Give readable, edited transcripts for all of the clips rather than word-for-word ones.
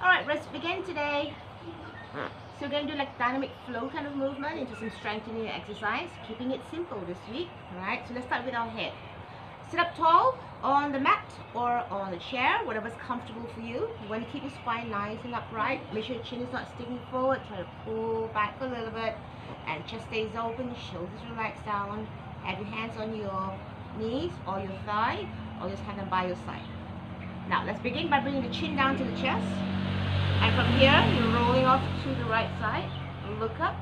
Alright, let's begin today. So we're going to do like dynamic flow kind of movement into some strengthening exercise, keeping it simple this week. Alright, so let's start with our head. Sit up tall on the mat or on the chair, whatever's comfortable for you. You want to keep your spine nice and upright. Make sure your chin is not sticking forward. Try to pull back a little bit and chest stays open, shoulders relax down. Have your hands on your knees or your thigh, or just have them by your side. Now let's begin by bringing the chin down to the chest. And from here, you're rolling off to the right side. Look up,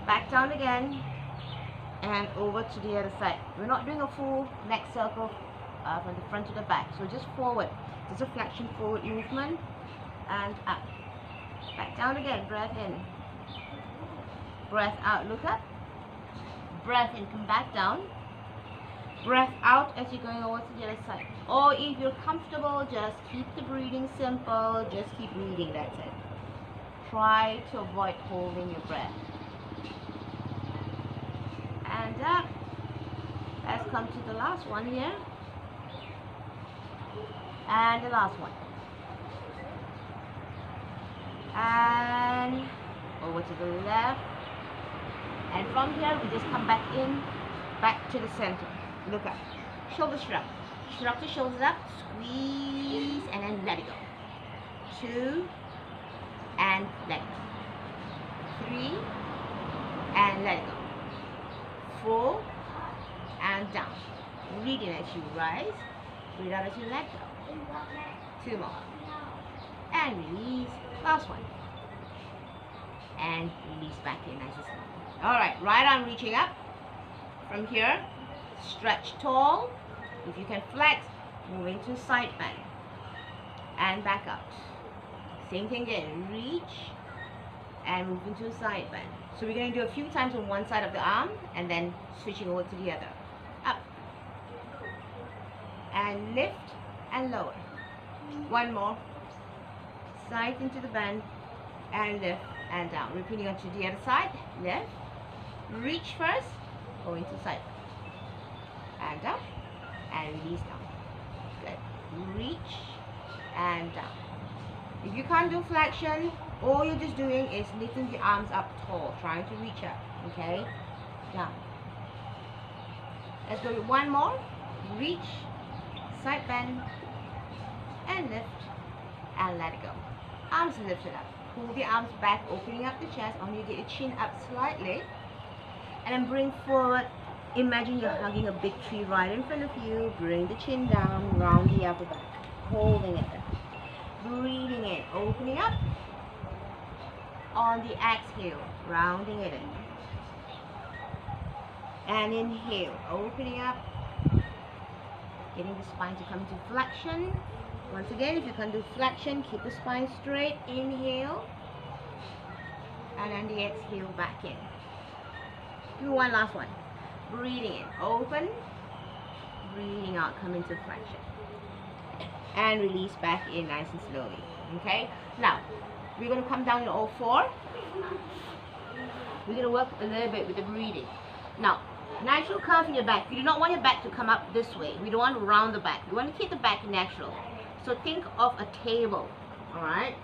back down again, and over to the other side. We're not doing a full neck circle from the front to the back. So just forward. Just a flexion forward movement. And up. Back down again. Breath in. Breath out. Look up. Breath in. Come back down. Breath out as you're going over to the other side. Or if you're comfortable, just keep the breathing simple. Just keep breathing. That's it. Try to avoid holding your breath. And up. Let's come to the last one here. And the last one. And over to the left. And from here, we just come back in, back to the center. Look up. Shoulder shrug. Shrug the shoulders up. Squeeze and then let it go. 2 and let it go. 3 and let it go. 4 and down. Breathe in as you rise. Breathe out as you let go. 2 more. And release. Last one. And release back in nice and slow. Alright, right arm reaching up. From here, stretch tall. If you can flex, moving to side bend. And back out. Same thing again. Reach and move into side bend. So we're going to do a few times on one side of the arm and then switching over to the other. Up. And lift and lower. One more. Side into the bend and lift and down. Repeating onto the other side. Lift. Reach first. Go into side. And up. And release down. Good. Reach and down. If you can't do flexion, all you're just doing is lifting the arms up tall, trying to reach up. Okay? Down. Let's go with one more. Reach, side bend, and lift, and let it go. Arms lifted up. Pull the arms back, opening up the chest. Only get your chin up slightly. And then bring forward. Imagine you're hugging a big tree right in front of you. Bring the chin down, round the upper back. Holding it down. Breathing in, opening up. On the exhale, rounding it in. And inhale, opening up. Getting the spine to come to flexion. Once again, if you can do flexion, keep the spine straight. Inhale. And then the exhale back in. Do one last one. Breathing in, open. Breathing out, come into flexion. And release back in nice and slowly. Okay? Now, we're going to come down to all four. We're going to work a little bit with the breathing. Now, natural curve in your back. You do not want your back to come up this way. We don't want to round the back. We want to keep the back natural. So think of a table. Alright?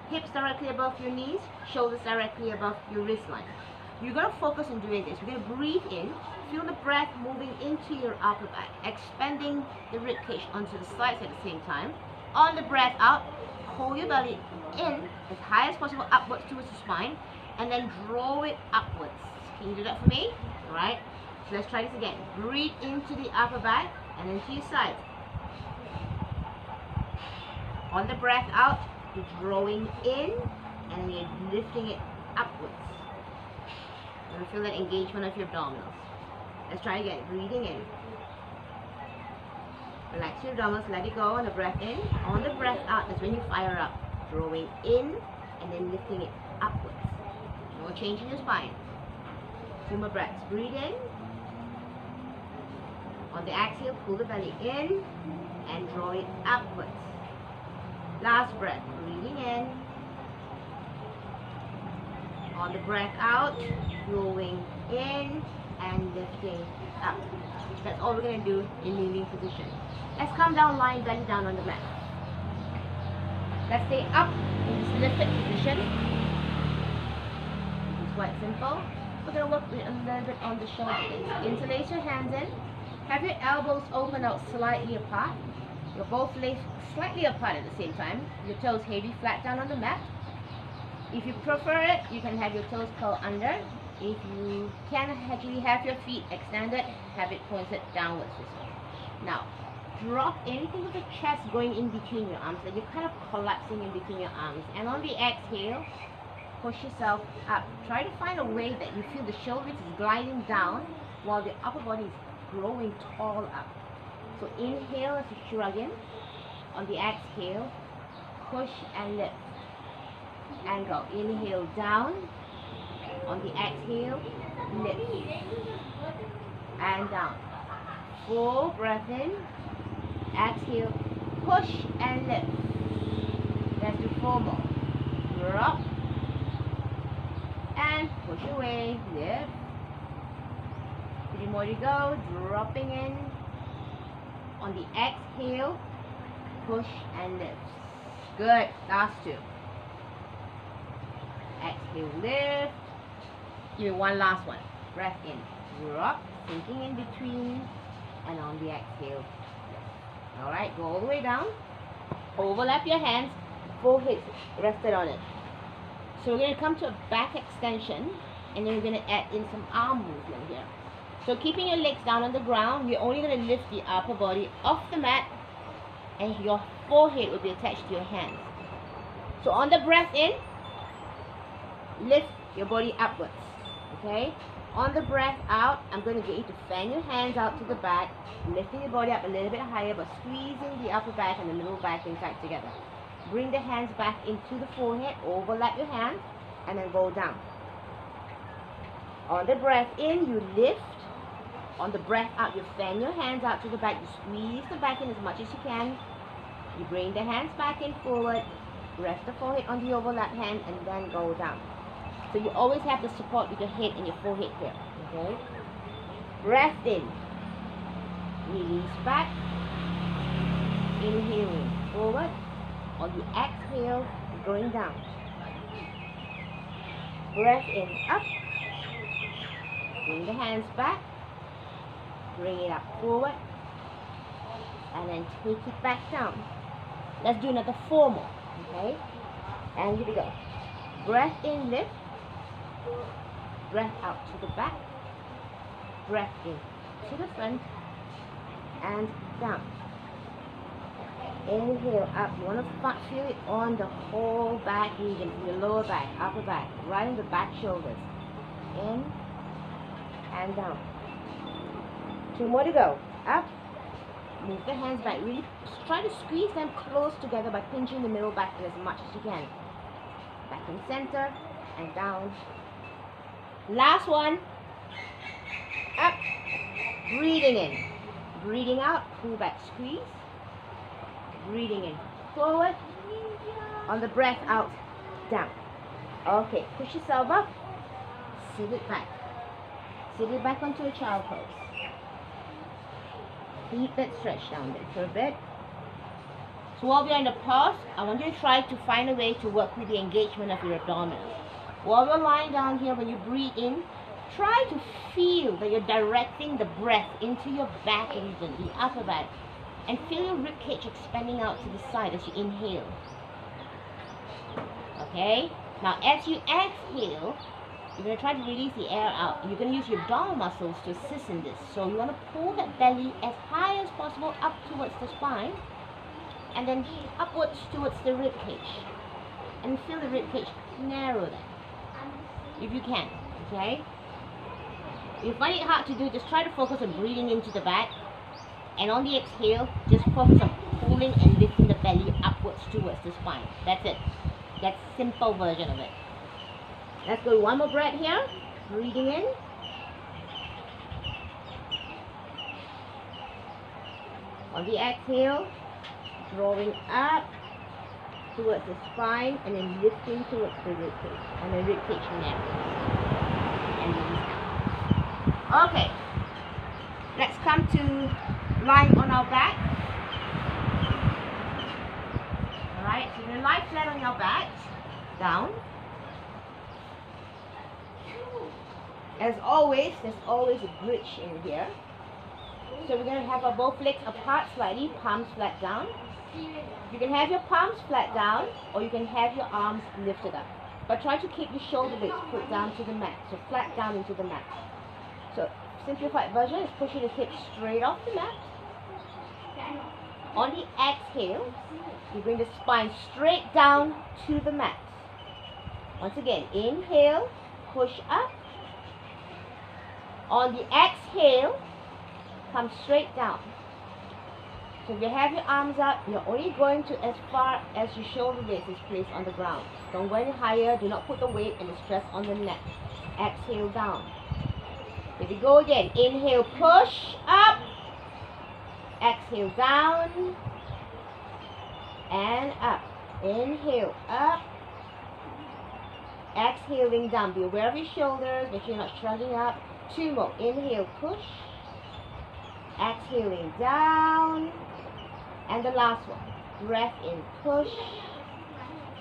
Hips directly above your knees. Shoulders directly above your wrist line. You're going to focus on doing this. We're going to breathe in. Feel the breath moving into your upper back. Expanding the rib cage onto the sides at the same time. On the breath out, hold your belly in as high as possible upwards towards the spine. And then draw it upwards. Can you do that for me? Alright. So let's try this again. Breathe into the upper back and into your side. On the breath out, you're drawing in and you're lifting it upwards. And feel that engagement of your abdominals. Let's try again. Breathing in. Relax your abdominals. Let it go on the breath in. On the breath out, that's when you fire up. Drawing in and then lifting it upwards. No change in your spine. 2 more breaths. Breathe in. On the exhale, pull the belly in and draw it upwards. Last breath. Breathing in. On the breath out, rolling in and lifting up. That's all we're going to do in kneeling position. Let's come down, lying belly down on the mat. Let's stay up in this lifted position. It's quite simple. We're going to work a little bit on the shoulder blades. Interlace your hands in. Have your elbows open out slightly apart. Your both legs slightly apart at the same time. Your toes heavy flat down on the mat. If you prefer it, you can have your toes curl under. If you can actually have your feet extended, have it pointed downwards this way. Now, drop anything with the chest going in between your arms, that you're kind of collapsing in between your arms. And on the exhale, push yourself up. Try to find a way that you feel the shoulders is gliding down while the upper body is growing tall up. So inhale as you shrug in. On the exhale, push and lift. And go. Inhale down. On the exhale, lift. And down. Full breath in. Exhale, push and lift. Let's do 4 more. Drop. And push away, lift. 3 more to go, dropping in. On the exhale, push and lift. Good, last 2. Exhale, lift. Give me one last one. Breath in, drop, sinking in between. And on the exhale, lift. Alright, go all the way down. Overlap your hands, forehead rested on it. So we're going to come to a back extension, and then we're going to add in some arm movement here. So keeping your legs down on the ground, you're only going to lift the upper body off the mat, and your forehead will be attached to your hands. So on the breath in, lift your body upwards. Okay? On the breath out, I'm going to get you to fan your hands out to the back, lifting your body up a little bit higher, but squeezing the upper back and the middle back inside together. Bring the hands back into the forehead, overlap your hands, and then go down. On the breath in, you lift. On the breath out, you fan your hands out to the back. You squeeze the back in as much as you can. You bring the hands back in forward. Rest the forehead on the overlap hand, and then go down. So you always have the support with your head and your forehead here. Okay? Breath in. Release back. Inhaling forward. On the exhale, going down. Breath in, up. Bring the hands back. Bring it up forward. And then take it back down. Let's do another 4 more. Okay? And here we go. Breath in, lift. Breath out to the back. Breath in to the front. And down. Inhale up. You want to feel it on the whole back region, your lower back, upper back, right in the back shoulders. In and down. 2 more to go. Up. Move the hands back. Really try to squeeze them close together by pinching the middle back in as much as you can. Back in center and down. Last one. Up. Breathing in. Breathing out. Pull back, squeeze. Breathing in, forward. On the breath out, down. Okay, push yourself up. Sit it back. Sit it back onto a child pose. Keep that stretch down there for a bit. So while we're in the pause, I want you to try to find a way to work with the engagement of your abdominals. While we're lying down here, when you breathe in, try to feel that you're directing the breath into your back region, the upper back. And feel your ribcage expanding out to the side as you inhale. Okay? Now as you exhale, you're going to try to release the air out. You're going to use your abdominal muscles to assist in this. So you want to pull that belly as high as possible up towards the spine. And then upwards towards the ribcage. And feel the ribcage narrow then. If you can. Okay? If you find it hard to do, just try to focus on breathing into the back. And on the exhale, just focus on pulling and lifting the belly upwards towards the spine. That's it. That's a simple version of it. Let's go 1 more breath here. Breathing in. On the exhale, drawing up towards the spine and then lifting towards the ribcage. And the ribcage narrows. And release out. Okay. Let's come to lying on our back. Alright. Alright, so you're going to lie flat on your back, down. As always, there's always a bridge in here. So we're going to have our both legs apart slightly, palms flat down. You can have your palms flat down, or you can have your arms lifted up. But try to keep your shoulder blades put down to the mat, so flat down into the mat. So simplified version is pushing the hips straight off the mat. On the exhale, you bring the spine straight down to the mat. Once again, inhale, push up. On the exhale, come straight down. So if you have your arms up, you're only going to as far as your shoulder blade is placed on the ground. Don't go any higher. Do not put the weight and the stress on the neck. Exhale down. Here we go again. Inhale, push up. Exhale down. And up. Inhale, up. Exhaling down. Be aware of your shoulders. Make sure you're not shrugging up. 2 more. Inhale, push. Exhaling down. And the last one. Breath in, push.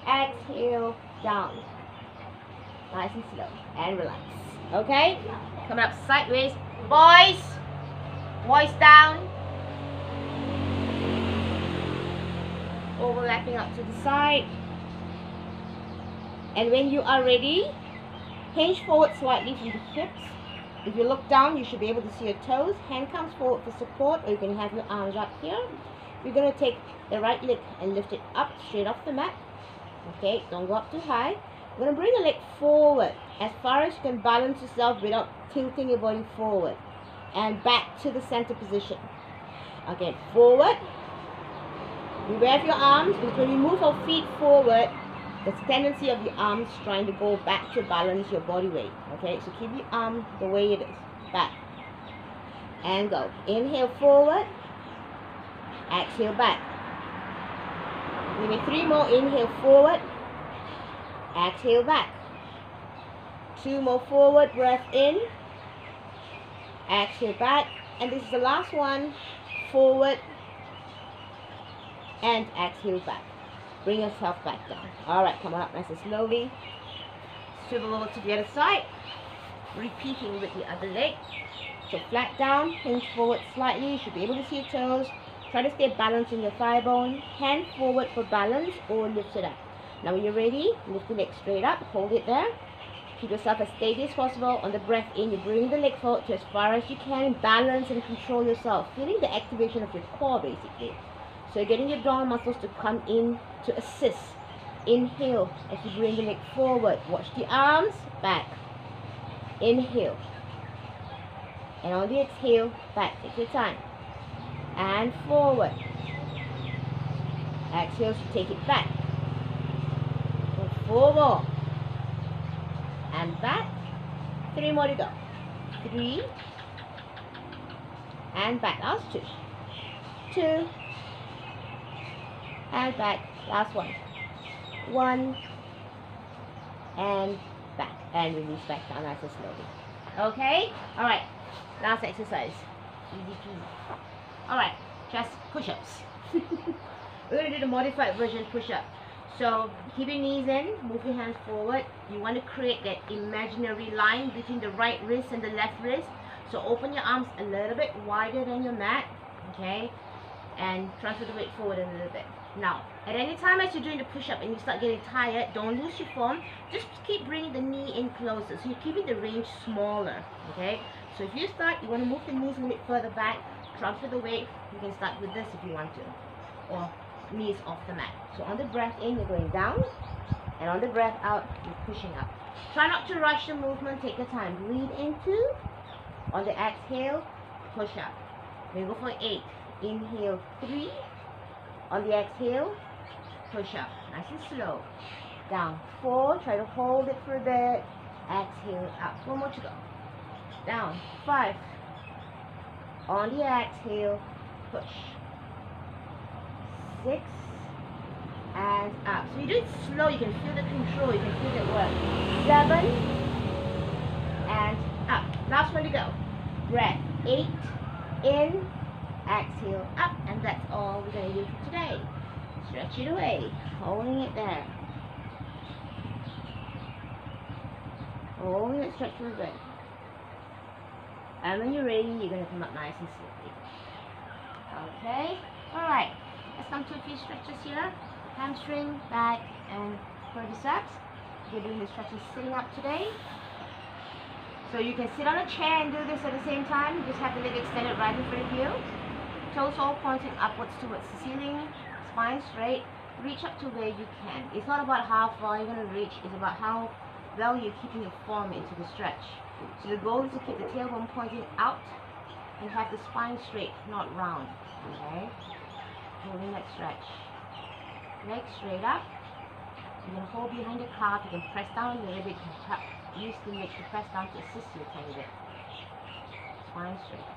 Exhale, down. Nice and slow. And relax. Okay? Coming up sideways. Boys. Voice down. Overlapping up to the side. And when you are ready, hinge forward slightly from the hips. If you look down, you should be able to see your toes. Hand comes forward for support, or you can have your arms up here. We're going to take the right leg and lift it up straight off the mat. Okay, don't go up too high. We're going to bring the leg forward as far as you can balance yourself without tilting your body forward. And back to the center position. Again, forward. Beware of your arms, because when we move our feet forward, there's a tendency of your arms trying to go back to balance your body weight. Okay, so keep your arm the way it is. Back. And go. Inhale forward. Exhale back. Give me 3 more. Inhale forward. Exhale back. 2 more forward. Breath in. Exhale back. And this is the last one. Forward. And exhale back. Bring yourself back down. Alright, come on up nice and slowly. Swivel over to the other side. Repeating with the other leg. So flat down, hinge forward slightly. You should be able to see your toes. Try to stay balanced in your thigh bone. Hand forward for balance or lift it up. Now when you're ready, lift the leg straight up. Hold it there. Keep yourself as steady as possible. On the breath in, you bring the leg forward to as far as you can. Balance and control yourself. Feeling the activation of your core basically. So you're getting your abdominal muscles to come in to assist. Inhale as you bring the leg forward. Watch the arms back. Inhale. And on the exhale, back. Take your time. And forward. Exhale to take it back. And 4 more. And back. 3 more to go. 3. And back. Last 2. 2. And back. Last one. 1. And back. And release back down nice and slowly. Okay? Alright. Last exercise. Easy peasy. Alright. Just push-ups. We're going to do the modified version push-up. So keep your knees in. Move your hands forward. You want to create that imaginary line between the right wrist and the left wrist. So open your arms a little bit wider than your mat. Okay? And transfer the weight forward a little bit. Now, at any time as you're doing the push-up and you start getting tired, don't lose your form. Just keep bringing the knee in closer. So you're keeping the range smaller. Okay? So if you start, you want to move the knees a little bit further back. Transfer the weight. You can start with this if you want to. Or knees off the mat. So on the breath in, you're going down. And on the breath out, you're pushing up. Try not to rush the movement. Take your time. Breathe into. On the exhale, push up. Then go for 8. Inhale, 3. On the exhale, push up. Nice and slow. Down, 4. Try to hold it for a bit. Exhale, up. 1 more to go. Down, 5. On the exhale, push. 6. And up. So you do it slow. You can feel the control. You can feel the work. 7. And up. Last one to go. Breath. 8. In. Exhale up, and that's all we're going to do for today. Stretch it away, holding it there. Holding it, stretch for a bit. And when you're ready, you're going to come up nice and slowly. Okay, alright. Let's come to a few stretches here. Hamstring, back, and quadriceps. We're doing the stretches sitting up today. So you can sit on a chair and do this at the same time. You just have the leg extended right in front of you. Toes all pointing upwards towards the ceiling. Spine straight. Reach up to where you can. It's not about how far you're going to reach. It's about how well you're keeping your form into the stretch. So the goal is to keep the tailbone pointing out and have the spine straight, not round. Okay? Holding that stretch. Legs straight up. You can hold behind the calf. You can press down a little bit. Use the leg to press down to assist you a tiny bit. Spine straight.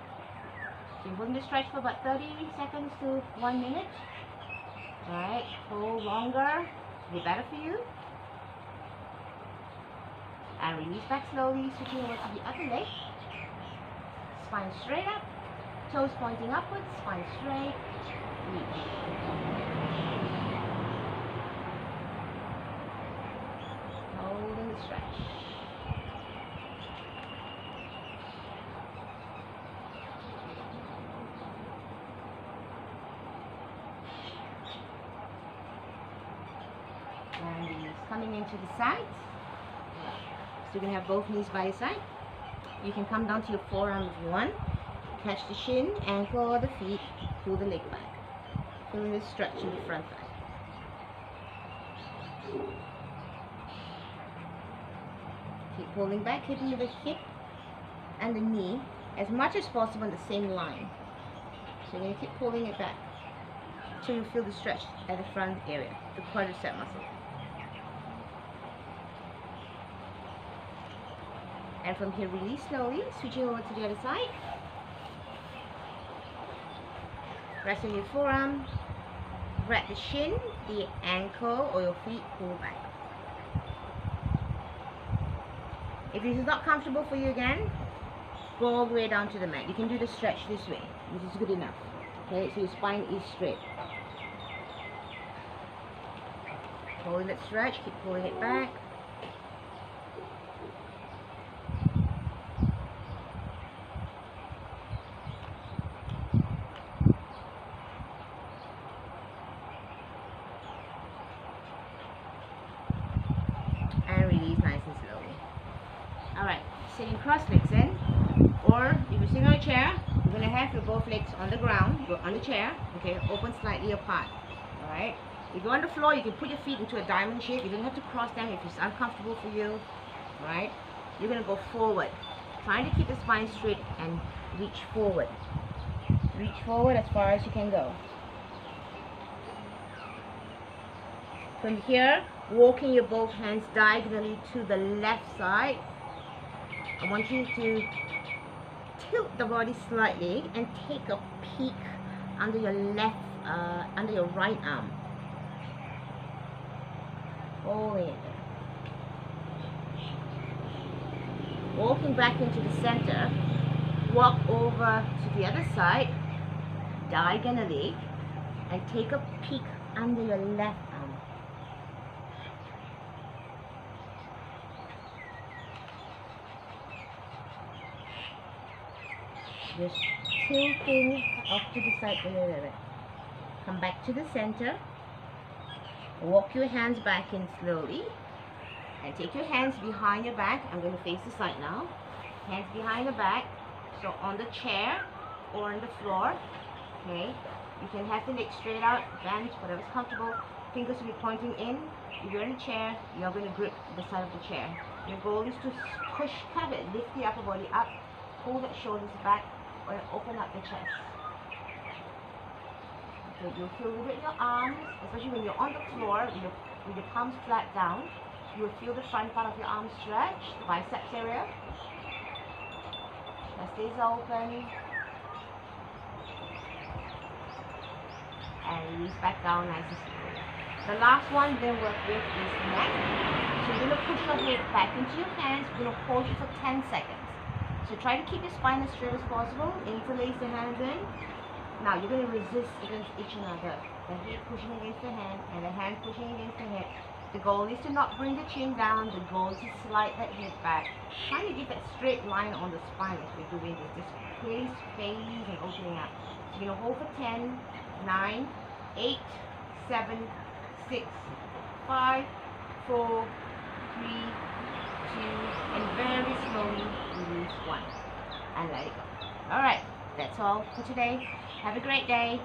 So you're holding the stretch for about 30 seconds to 1 minute. Alright, hold longer. It'll be better for you. And release back slowly, switching over to the other leg. Spine straight up. Toes pointing upwards. Spine straight. Reach. Holding the stretch. And he's coming into the sides. So you're going to have both knees by your side. You can come down to your forearm if you want. Catch the shin, ankle or the feet. Pull the leg back. Feeling this stretch in the front thigh. Keep pulling back, keeping the hip and the knee as much as possible in the same line. So you're going to keep pulling it back until you feel the stretch at the front area, the quadricep muscle. And from here, release slowly, switching over to the other side. Rest on your forearm, grab the shin, the ankle, or your feet, pull back. If this is not comfortable for you again, go all the way down to the mat. You can do the stretch this way. This is good enough. Okay, so your spine is straight. Hold that stretch, keep pulling it back. And release nice and slowly. Alright, sitting cross legs in. Or if you're sitting on a chair, you're going to have your both legs on the ground, go on the chair, okay, open slightly apart. Alright? If you're on the floor, you can put your feet into a diamond shape. You don't have to cross them if it's uncomfortable for you. Alright? You're going to go forward. Trying to keep the spine straight and reach forward. Reach forward as far as you can go. From here, walking your both hands diagonally to the left side. I want you to tilt the body slightly and take a peek under your under your right arm. Holding it there. Walking back into the center, walk over to the other side, diagonally, and take a peek under your left arm. Just tilting off to the side a little bit. Come back to the center. Walk your hands back in slowly. And take your hands behind your back. I'm going to face the side now. Hands behind the back. So on the chair or on the floor. Okay. You can have the legs straight out, bench, whatever's comfortable. Fingers will be pointing in. If you're in a chair, you're going to grip the side of the chair. Your goal is to push, kind of lift the upper body up. Pull the shoulders back. Or open up the chest. Okay, you'll feel a little bit in your arms, especially when you're on the floor with your palms flat down. You'll feel the front part of your arms stretch, the biceps area. Chest is open. And release back down nice and slowly. The last one we're going to work with is neck. So you're going to push your head back into your hands. We're going to hold you for 10 seconds. So try to keep your spine as straight as possible. Interlace the hands in. Now you're going to resist against each another. The head pushing against the hand and the hand pushing against the head. The goal is to not bring the chin down. The goal is to slide that head back. Trying to get that straight line on the spine as we're doing this. Just place, phase, and opening up. So you're going to hold for 10, 9, 8, 7, 6, 5, 4, 3, 2, and very slowly release 1. And let it go. Alright, that's all for today. Have a great day.